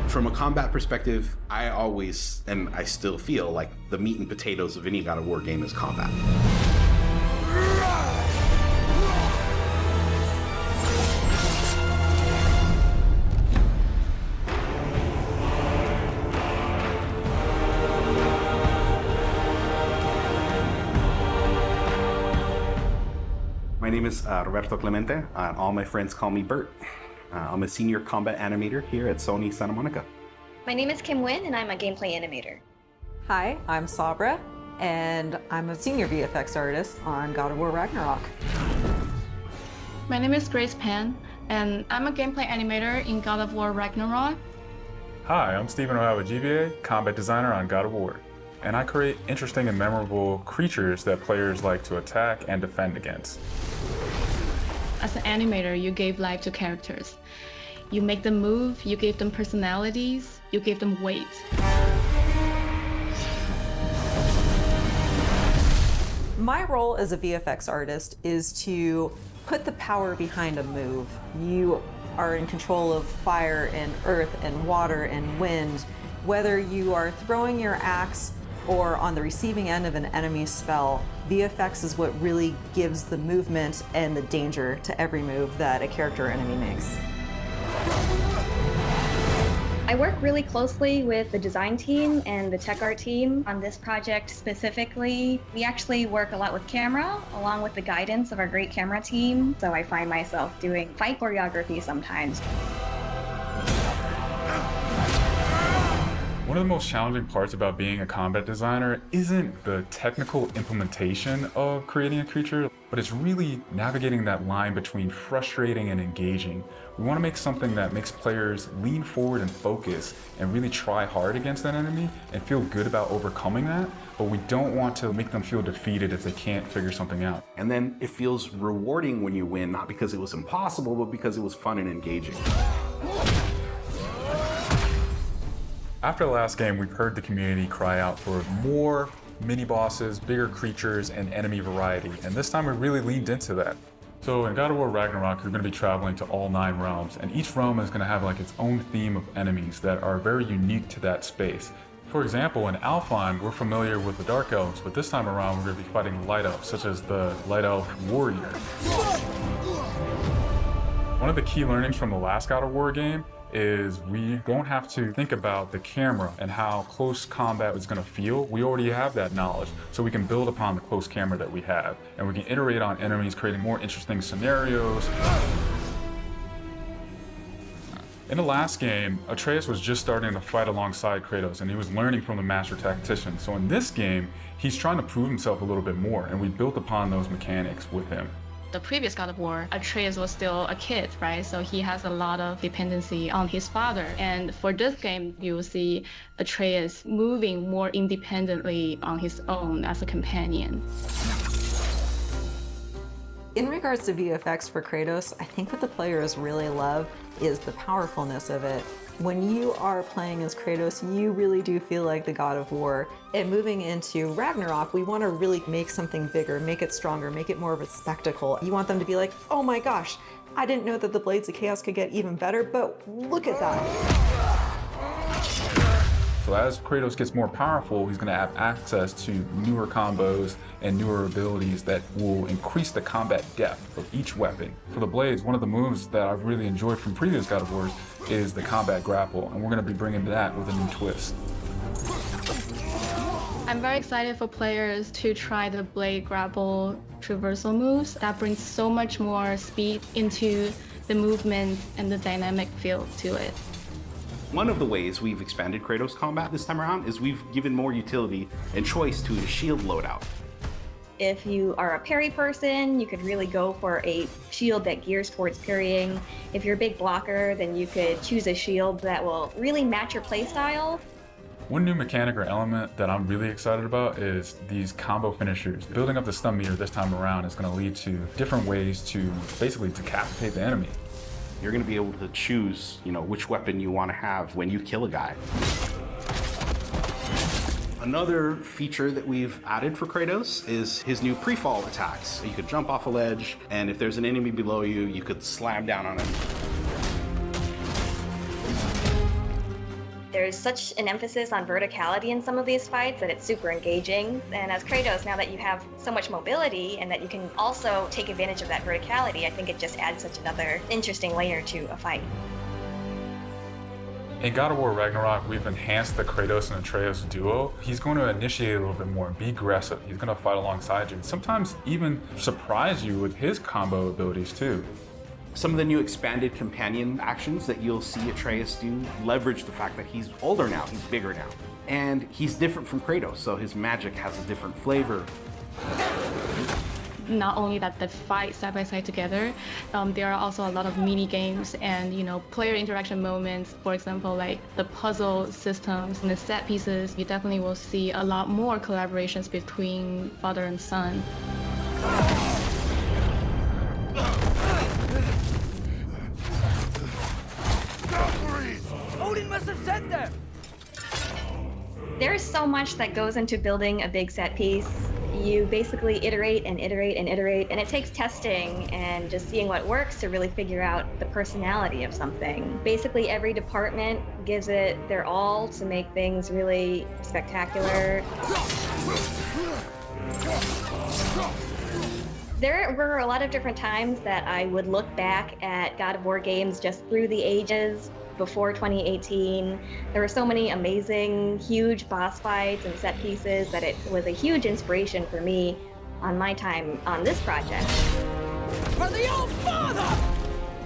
From a combat perspective, I always, and I still feel like the meat and potatoes of any God of War game is combat. My name is Roberto Clemente. All my friends call me Bert. I'm a senior combat animator here at Sony Santa Monica. My name is Kim Nguyen, and I'm a gameplay animator. Hi, I'm Sabra, and I'm a senior VFX artist on God of War Ragnarok. My name is Grace Pan, and I'm a gameplay animator in God of War Ragnarok. Hi, I'm Stephen O'Hara, GBA, combat designer on God of War. And I create interesting and memorable creatures that players like to attack and defend against. As an animator, you gave life to characters. You make them move, you gave them personalities, you gave them weight. My role as a VFX artist is to put the power behind a move. You are in control of fire and earth and water and wind. Whether you are throwing your axe or on the receiving end of an enemy spell, VFX is what really gives the movement and the danger to every move that a character or enemy makes. I work really closely with the design team and the tech art team on this project specifically. We actually work a lot with camera, along with the guidance of our great camera team, so I find myself doing fight choreography sometimes. One of the most challenging parts about being a combat designer isn't the technical implementation of creating a creature, but it's really navigating that line between frustrating and engaging. We want to make something that makes players lean forward and focus and really try hard against that enemy and feel good about overcoming that, but we don't want to make them feel defeated if they can't figure something out. And then it feels rewarding when you win, not because it was impossible, but because it was fun and engaging. After the last game, we've heard the community cry out for more mini-bosses, bigger creatures, and enemy variety, and this time we really leaned into that. So in God of War Ragnarok, you're going to be traveling to all 9 realms, and each realm is going to have like its own theme of enemies that are very unique to that space. For example, in Alfheim, we're familiar with the Dark Elves, but this time around we're going to be fighting Light Elves, such as the Light Elf Warrior. One of the key learnings from the last God of War game is we don't have to think about the camera and how close combat is going to feel. We already have that knowledge, so we can build upon the close camera that we have, and we can iterate on enemies, creating more interesting scenarios. In the last game, Atreus was just starting to fight alongside Kratos, and he was learning from the master tactician. So in this game, he's trying to prove himself a little bit more, and we built upon those mechanics with him. The previous God of War, Atreus was still a kid, right? So he has a lot of dependency on his father. And for this game, you'll see Atreus moving more independently on his own as a companion. In regards to VFX for Kratos, I think what the players really love is the powerfulness of it. When you are playing as Kratos, you really do feel like the God of War. And moving into Ragnarok, we want to really make something bigger, make it stronger, make it more of a spectacle. You want them to be like, oh my gosh, I didn't know that the Blades of Chaos could get even better, but look at that. So as Kratos gets more powerful, he's going to have access to newer combos and newer abilities that will increase the combat depth of each weapon. For the Blades, one of the moves that I've really enjoyed from previous God of Wars is the combat grapple, and we're going to be bringing that with a new twist. I'm very excited for players to try the blade grapple traversal moves. That brings so much more speed into the movement and the dynamic feel to it. One of the ways we've expanded Kratos combat this time around is we've given more utility and choice to his shield loadout. If you are a parry person, you could really go for a shield that gears towards parrying. If you're a big blocker, then you could choose a shield that will really match your playstyle. One new mechanic or element that I'm really excited about is these combo finishers. Building up the stun meter this time around is going to lead to different ways to basically decapitate the enemy. You're going to be able to choose, which weapon you want to have when you kill a guy. Another feature that we've added for Kratos is his new pre-fall attacks. You could jump off a ledge, and if there's an enemy below you, you could slam down on him. There's such an emphasis on verticality in some of these fights that it's super engaging. And as Kratos, now that you have so much mobility and that you can also take advantage of that verticality, I think it just adds such another interesting layer to a fight. In God of War Ragnarok, we've enhanced the Kratos and Atreus duo. He's going to initiate a little bit more, be aggressive. He's going to fight alongside you, and sometimes even surprise you with his combo abilities too. Some of the new expanded companion actions that you'll see Atreus do leverage the fact that he's older now, he's bigger now. And he's different from Kratos, so his magic has a different flavor. Not only that they fight side by side together, there are also a lot of mini games and player interaction moments. For example, like the puzzle systems and the set pieces. You definitely will see a lot more collaborations between father and son. Odin must have sent them! There's so much that goes into building a big set piece. You basically iterate and iterate and iterate, and it takes testing and just seeing what works to really figure out the personality of something. Basically, every department gives it their all to make things really spectacular. There were a lot of different times that I would look back at God of War games just through the ages before 2018. There were so many amazing, huge boss fights and set pieces that it was a huge inspiration for me on my time on this project. For the old father!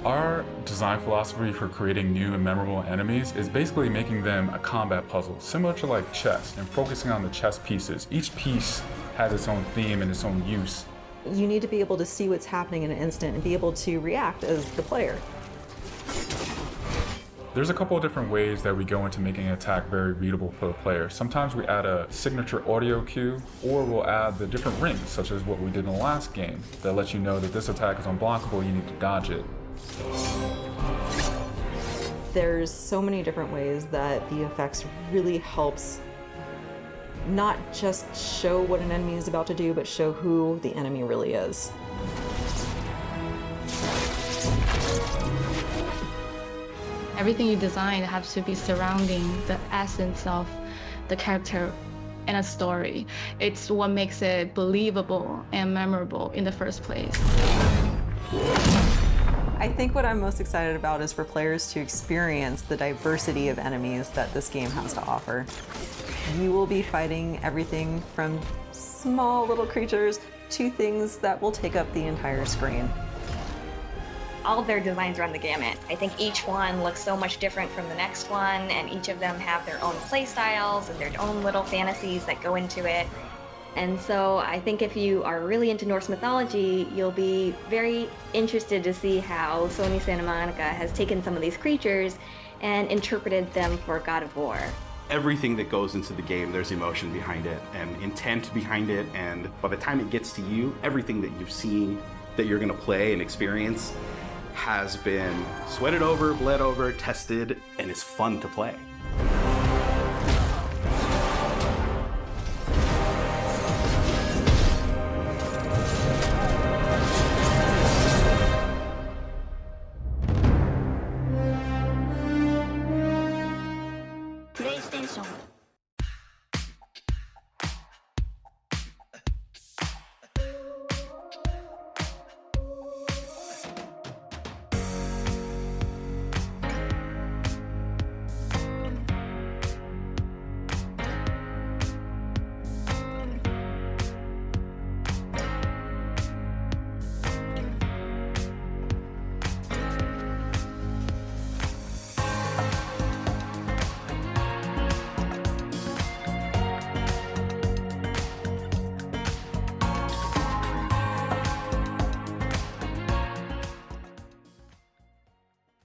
Our design philosophy for creating new and memorable enemies is basically making them a combat puzzle, similar to like chess, and focusing on the chess pieces. Each piece has its own theme and its own use. You need to be able to see what's happening in an instant and be able to react as the player. There's a couple of different ways that we go into making an attack very readable for the player. Sometimes we add a signature audio cue, or we'll add the different rings, such as what we did in the last game, that lets you know that this attack is unblockable, you need to dodge it. There's so many different ways that the effects really helps not just show what an enemy is about to do, but show who the enemy really is. Everything you design has to be surrounding the essence of the character and a story. It's what makes it believable and memorable in the first place. I think what I'm most excited about is for players to experience the diversity of enemies that this game has to offer. You will be fighting everything from small little creatures to things that will take up the entire screen. All of their designs run the gamut. I think each one looks so much different from the next one, and each of them have their own play styles and their own little fantasies that go into it. And so I think if you are really into Norse mythology, you'll be very interested to see how Sony Santa Monica has taken some of these creatures and interpreted them for God of War. Everything that goes into the game, there's emotion behind it and intent behind it, and by the time it gets to you, everything that you've seen that you're going to play and experience has been sweated over, bled over, tested, and is fun to play.